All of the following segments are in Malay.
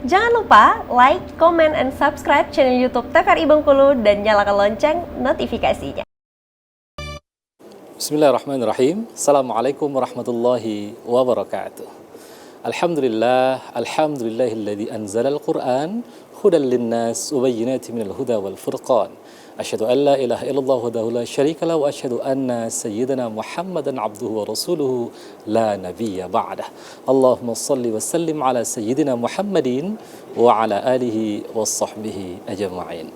Jangan lupa like, comment, and subscribe channel YouTube TVRI Bengkulu dan nyalakan lonceng notifikasinya. Bismillahirrahmanirrahim. Assalamualaikum warahmatullahi wabarakatuh. Alhamdulillahilladzi anzalal Qur'an hudan linnas wa bayyinatin minal huda wal furqan. Asyhadu an la ilaha illallah wahdahu la syarika lahu wa asyhadu anna sayyidana Muhammadan abduhu wa rasuluhu la nabiyya ba'dah. Allahumma shalli wa sallim ala sayyidina Muhammadin wa ala alihi wa sahbihi ajma'in.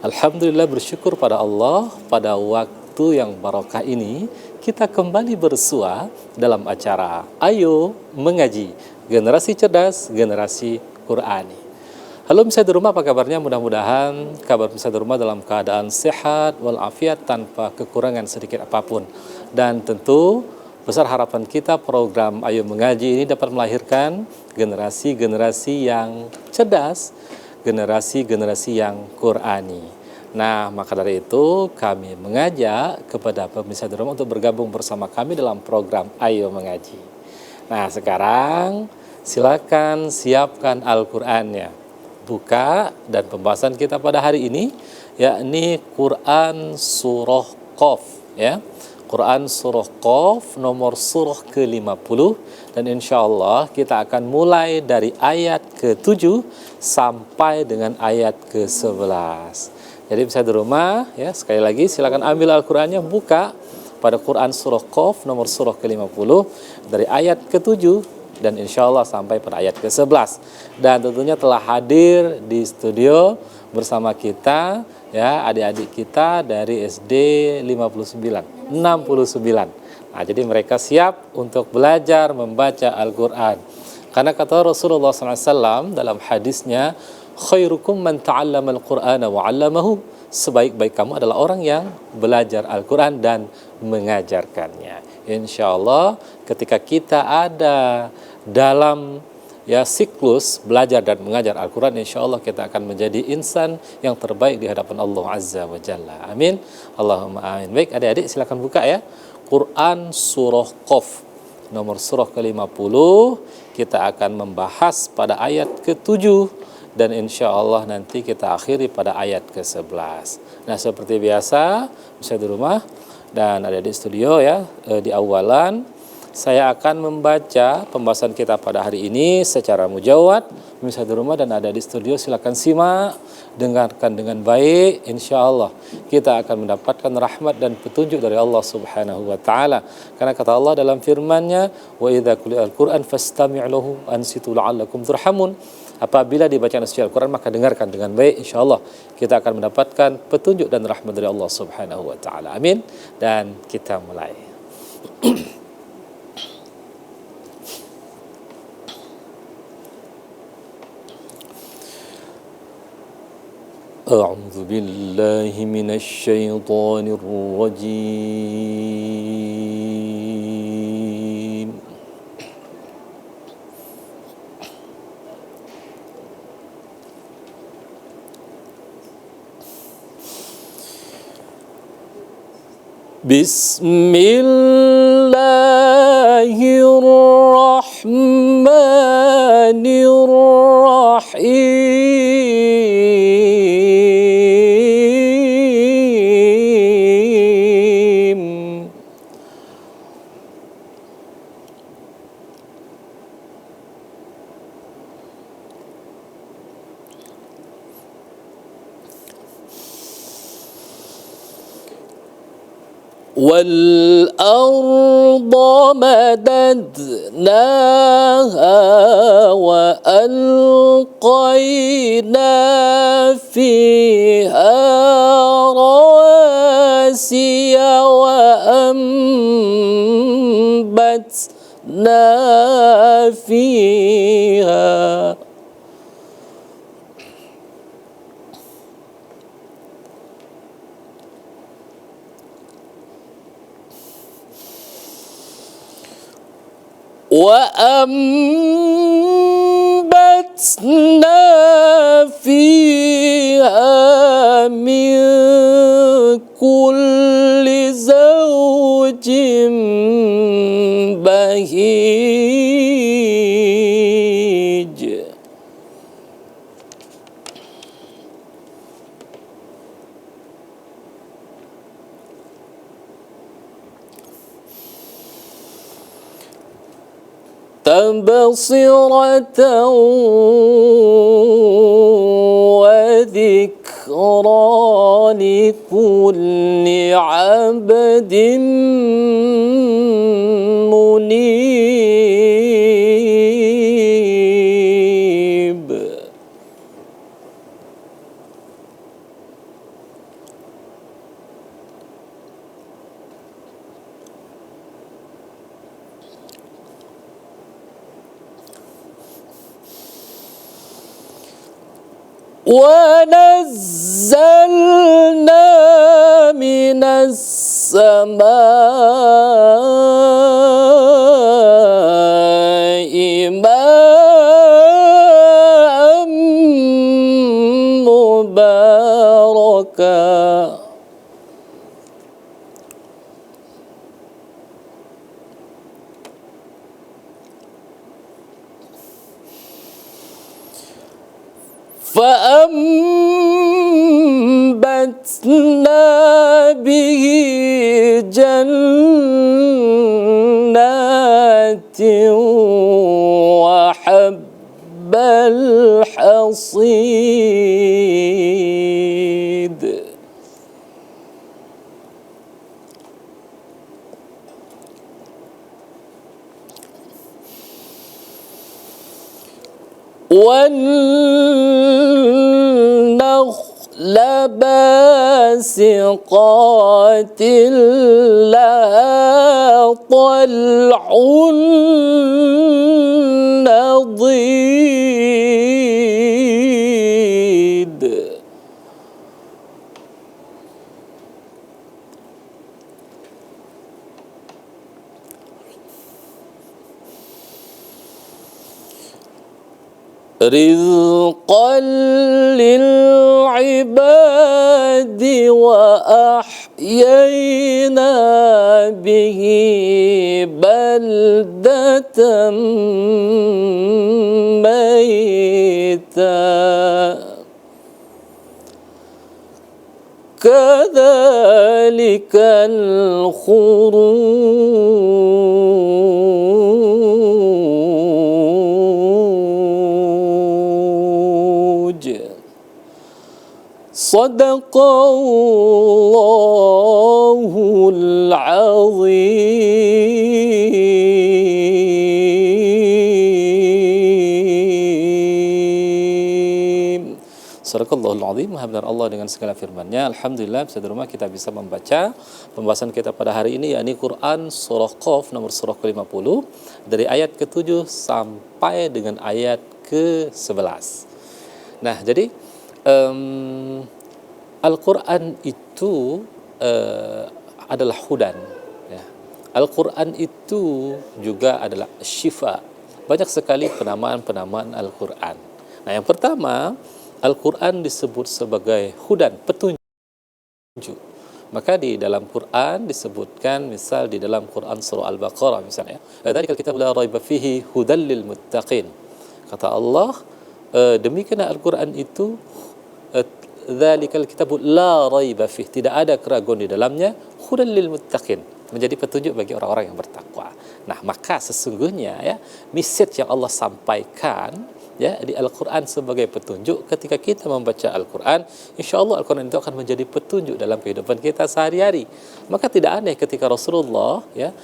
Alhamdulillah, bersyukur pada Allah, pada waktu yang barokah ini kita kembali bersua dalam acara Ayo Mengaji, Generasi Cerdas, Generasi Qur'ani. Halo pemirsa di rumah, apa kabarnya? Mudah-mudahan kabar pemirsa di rumah dalam keadaan sehat walafiat tanpa kekurangan sedikit apapun. Dan tentu besar harapan kita program Ayo Mengaji ini dapat melahirkan generasi-generasi yang cerdas, generasi-generasi yang Qur'ani. Nah, maka dari itu kami mengajak kepada pemirsa di rumah untuk bergabung bersama kami dalam program Ayo Mengaji. Nah, sekarang silakan siapkan Al-Qur'annya. Buka, dan pembahasan kita pada hari ini yakni Quran surah Qaf, ya. Quran surah Qaf nomor surah ke-50, dan insya Allah kita akan mulai dari ayat ke-7 sampai dengan ayat ke-11. Jadi bisa di rumah, ya, sekali lagi silakan ambil Al-Qur'annya, buka pada Quran surah Qaf nomor surah ke-50 dari ayat ke-7 dan insya Allah sampai pada ayat ke-11. Dan tentunya telah hadir di studio bersama kita, ya, adik-adik kita dari SD 69. Nah, jadi mereka siap untuk belajar membaca Al-Quran. Karena kata Rasulullah SAW dalam hadisnya, khairukum man ta'allama al-Qur'ana wa 'allamahu. Sebaik-baik kamu adalah orang yang belajar Al-Quran dan mengajarkannya. Insya Allah ketika kita ada dalam, ya, siklus belajar dan mengajar Al-Quran, insya Allah kita akan menjadi insan yang terbaik di hadapan Allah Azza wa Jalla. Amin. Allahumma amin. Baik adik-adik, silakan buka, ya, Quran surah Qaf nomor surah ke-50. Kita akan membahas pada ayat ke-7 dan insya Allah nanti kita akhiri pada ayat ke-11. Nah, seperti biasa bisa di rumah dan ada di studio, ya, di awalan saya akan membaca pembahasan kita pada hari ini secara mujawad. Bisa di rumah dan ada di studio silakan simak, dengarkan dengan baik. Insya Allah kita akan mendapatkan rahmat dan petunjuk dari Allah Subhanahu wa Ta'ala. Karena kata Allah dalam firman-Nya, wa idza quri'al Qur'an fastami' lahu ansitu la'allakum turhamun. Apabila dibaca suci Al-Quran maka dengarkan dengan baik, insya Allah kita akan mendapatkan petunjuk dan rahmat dari Allah Subhanahu wa Ta'ala. Amin. Dan kita mulai. A'udzu billahi minasy syaithanir rajim. Bismillahirrahmanirrahim. وَالْأَرْضَ مَدَدْنَاهَا وَأَلْقَيْنَا فِيهَا رَوَاسِيَ وَأَنبَتْنَا فِيهَا وأنبتنا فيها من كل زوج بهيج تبصرة وذكرى لكل عبد منيب. ونزلنا من السماء ماء مباركا فأنبتنا به جنات وحب الحصيد. والنخل باسقات لها طلع نضيد. رزقا للعباد وأحيينا به بلدة ميتا كذلك الخروج. صدق الله العظيم. Sadaqallahul Azim. Maha benar Allah dengan segala firman-Nya. Alhamdulillah, bisa di rumah kita bisa membaca pembahasan kita pada hari ini, yakni Quran surah Qaf nomor surah ke-50 dari ayat ke-7 sampai dengan ayat ke-11. Nah, jadi Al-Quran itu adalah hudan, ya. Al-Quran itu juga adalah syifa. Banyak sekali penamaan-penamaan Al-Quran. Nah, yang pertama, Al-Quran disebut sebagai hudan, petunjuk. Maka di dalam Quran disebutkan, misal di dalam Quran surah Al-Baqarah misalnya, dzalikal kitab la raiba fihi hudal lil muttaqin. Kata Allah, demikianlah Al-Quran itu dzalikal kitab la raiba fihi, tidak ada keraguan di dalamnya, hudal lil muttaqin, menjadi petunjuk bagi orang-orang yang bertakwa. Nah, maka sesungguhnya ya, message yang Allah sampaikan ya di Al-Quran sebagai petunjuk. Ketika kita membaca Al-Quran, insya-Allah Al-Quran itu akan menjadi petunjuk dalam kehidupan kita sehari-hari. Maka tidak aneh ketika Rasulullah ya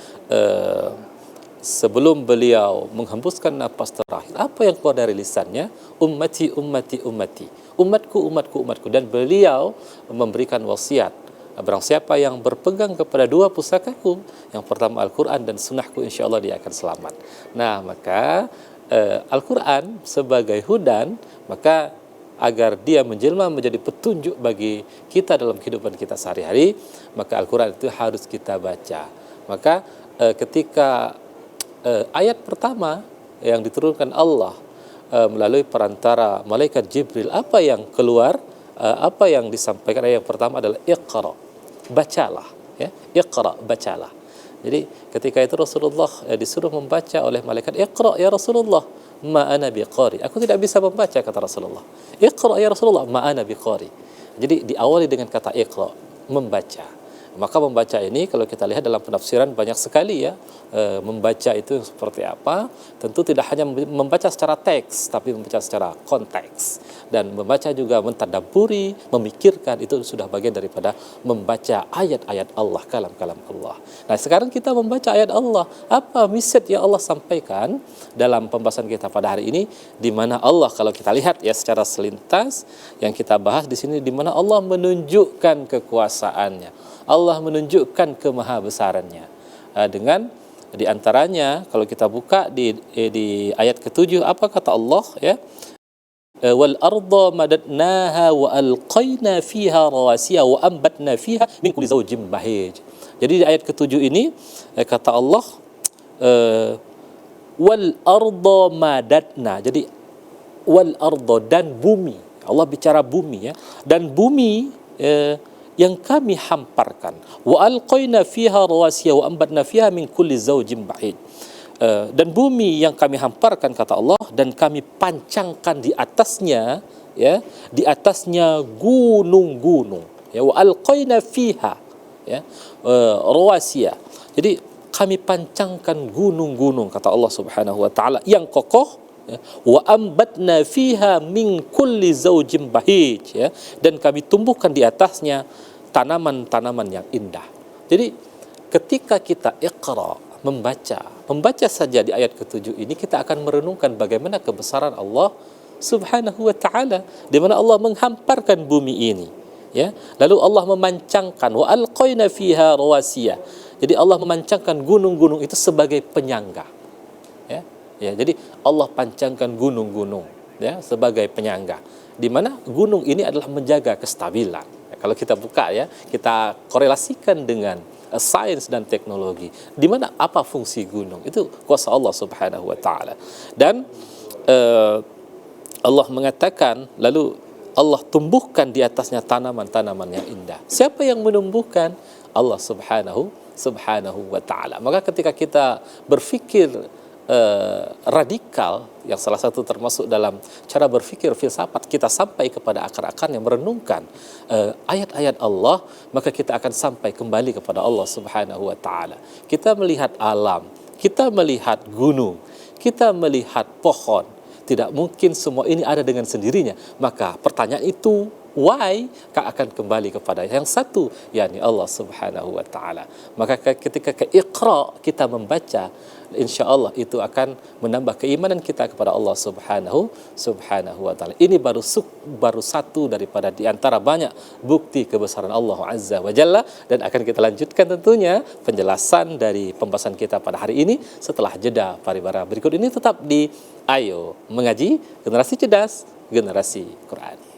sebelum beliau menghembuskan nafas terakhir, apa yang keluar dari lisannya? Ummati, ummati, ummati. Umatku, umatku, umatku. Dan beliau memberikan wasiat, barang siapa yang berpegang kepada dua pusakaku, yang pertama Al-Quran dan sunnahku, insya-Allah dia akan selamat. Nah, maka Al-Quran sebagai hudan, maka agar dia menjelma menjadi petunjuk bagi kita dalam kehidupan kita sehari-hari, maka Al-Quran itu harus kita baca. Maka ketika ayat pertama yang diturunkan Allah melalui perantara malaikat Jibril, apa yang keluar, apa yang disampaikan ayat yang pertama adalah Iqra, bacalah, ya. Iqra, bacalah. Jadi ketika itu Rasulullah disuruh membaca oleh malaikat, Iqra ya Rasulullah, ma ana biqari. Aku tidak bisa membaca, kata Rasulullah. Iqra ya Rasulullah, ma ana biqari. Jadi diawali dengan kata Iqra, membaca. Maka membaca ini kalau kita lihat dalam penafsiran banyak sekali ya. Membaca itu seperti apa? Tentu tidak hanya membaca secara teks, tapi membaca secara konteks. Dan membaca juga mentadabburi, memikirkan, itu sudah bagian daripada membaca ayat-ayat Allah, kalam-kalam Allah. Nah, sekarang kita membaca ayat Allah. Apa message yang Allah sampaikan dalam pembahasan kita pada hari ini, di mana Allah, kalau kita lihat ya secara selintas yang kita bahas di sini, di mana Allah menunjukkan kekuasaannya, Allah menunjukkan kemahabesarannya dengan di antaranya kalau kita buka di ayat ke-7, apa kata Allah ya? Wal arda madadnaha wa alqaina fiha rawasiya wa ambatna fiha min kulli zawjin bahij. Jadi di ayat ke-7 ini kata Allah wal arda madadna. Jadi wal arda, dan bumi. Allah bicara bumi ya. Dan bumi yang kami hamparkan. Wa alqaina fiha rawasiya wa ambatna fiha min kulli zawjin bahij. Dan bumi yang kami hamparkan kata Allah, dan kami pancangkan di atasnya ya, di atasnya gunung-gunung ya, wa alqaina fiha ya rawasiya. Jadi kami pancangkan gunung-gunung kata Allah Subhanahu wa taala yang kokoh ya, wa ambatna fiha min kulli zaujin bahij ya, dan kami tumbuhkan di atasnya tanaman-tanaman yang indah. Jadi ketika kita iqra, membaca saja di ayat ke-7 ini, kita akan merenungkan bagaimana kebesaran Allah Subhanahu wa taala, di mana Allah menghamparkan bumi ini ya, lalu Allah memancangkan wa alqaina fiha rawasiya. Jadi Allah memancangkan gunung-gunung itu sebagai penyangga ya. Ya, jadi Allah pancangkan gunung-gunung ya sebagai penyangga, di mana gunung ini adalah menjaga kestabilan. Ya, kalau kita buka ya, kita korelasikan dengan sains dan teknologi, di mana apa fungsi gunung, itu kuasa Allah Subhanahu wa taala. Dan Allah mengatakan, lalu Allah tumbuhkan di atasnya tanaman-tanaman yang indah. Siapa yang menumbuhkan? Allah Subhanahu wa taala. Maka ketika kita berfikir radikal, yang salah satu termasuk dalam cara berfikir filsafat, kita sampai kepada akar-akarnya, merenungkan ayat-ayat Allah, maka kita akan sampai kembali kepada Allah Subhanahu wa taala. Kita melihat alam, kita melihat gunung, kita melihat pohon, tidak mungkin semua ini ada dengan sendirinya. Maka pertanyaan itu why akan kembali kepada yang satu, yakni Allah Subhanahu wa taala. Maka ketika ke iqra, kita membaca, insya-Allah itu akan menambah keimanan kita kepada Allah Subhanahu wa taala. Ini baru satu daripada di antara banyak bukti kebesaran Allah Azza wa Jalla, dan akan kita lanjutkan tentunya penjelasan dari pembahasan kita pada hari ini setelah jeda pariwara berikut ini. Tetap di Ayo Mengaji, generasi cerdas, generasi Quran.